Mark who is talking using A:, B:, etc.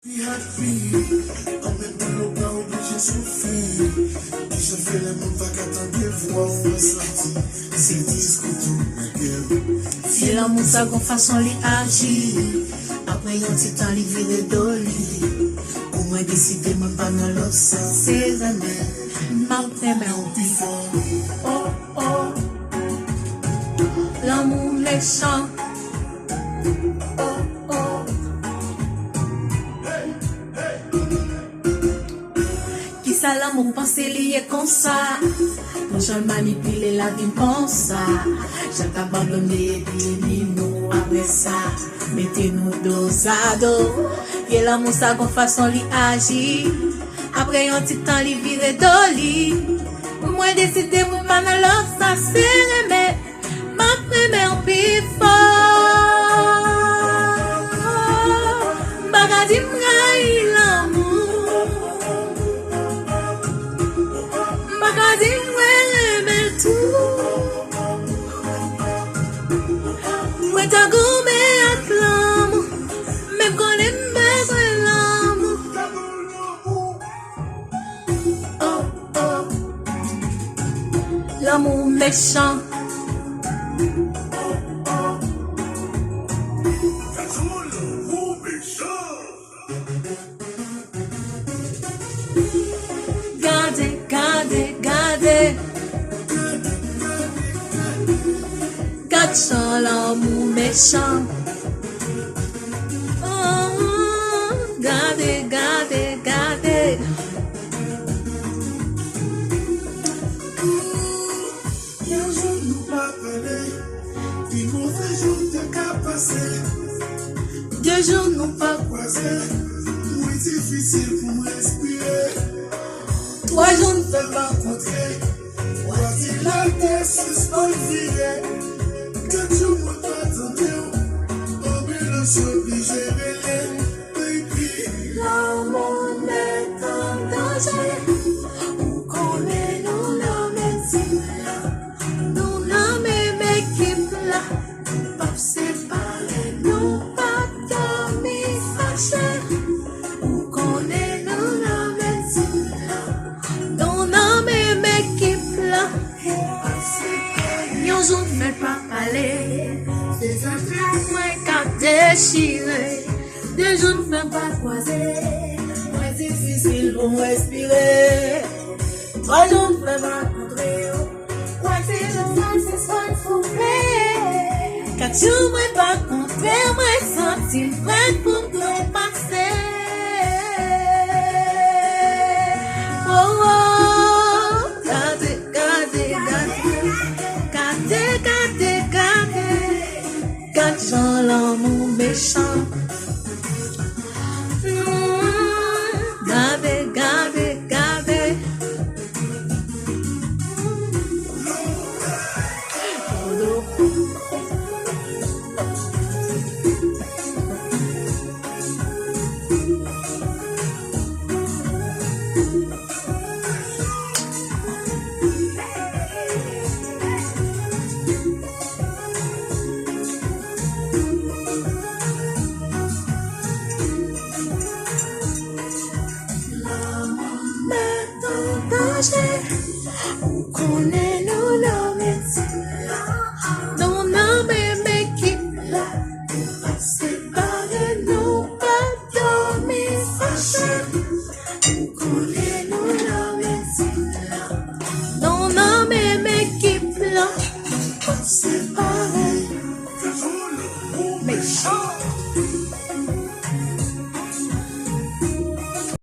A: Be happy, en même temps l'on pas obligé de souffrir. Qui je fais les mots pas qu'attendre voir ou ressentir. C'est disque tout ma gueule.
B: C'est l'amour ça qu'on façon li agir. Après un petit temps li vire doli. Pour moi décider moi pas dans l'autre sens. C'est jamais Martin mais on dit fort. Oh oh, l'amour méchant. Ça l'amour pensé lié comme ça. Moi je manipule la vie comme ça. J'ai abandonné et puis nous après ça. Mettez-nous dos à dos. Et l'amour ça qu'on façon li agir. Après un petit temps li vire doli. Moi décidé moi pas dans l'autre ça c'est remè. Ma première en plus fort. Bagadi m'raï l'amour. Moi t'as gommé à l'amour, même quand les besoin l'amour. Oh oh, l'amour méchant. Gardez, gardez, gardez. Garde l'amour méchant. Oh, gardez, gardez, gardez.
A: Un jour nous pas parler, puis mauvais jour t'es qu'à passer.
B: 2 jours nous pas
A: croiser, moins difficile pour me respirer.
B: 3 jours nous pas
A: rencontrer. Voici la terre suspendue. Que tu m'as attendu, ambulance obligée baby.
B: L'amour est en danger. On connaît nous la médecine là. Nous la même équipe là. Pas séparer, nous pas dormir fâchés. On connaît nous la médecine là. Nous la même équipe là. Pas séparer. Nous on ne fait pas parler. Des affaires moins qu'à déchirer. 2 jours ne fait pas croiser. Moins difficile pour respirer. 3 jours ne fait pas contrer. Quoi que c'est soit trouvé. 4 jours ne pas contrer. Moi senti prête pour te passer. Oh oh, gardez, gardez, gardez. Gardez, gardez, gardez. Gardez l'amour méchant. Gardez, gardez, gardez. On connaît nous la médecine là. Dans la même équipe là. Séparer nous pas dormir fâchés. On connaît nous la médecine là. Dans la même équipe là. Séparer. Méchant.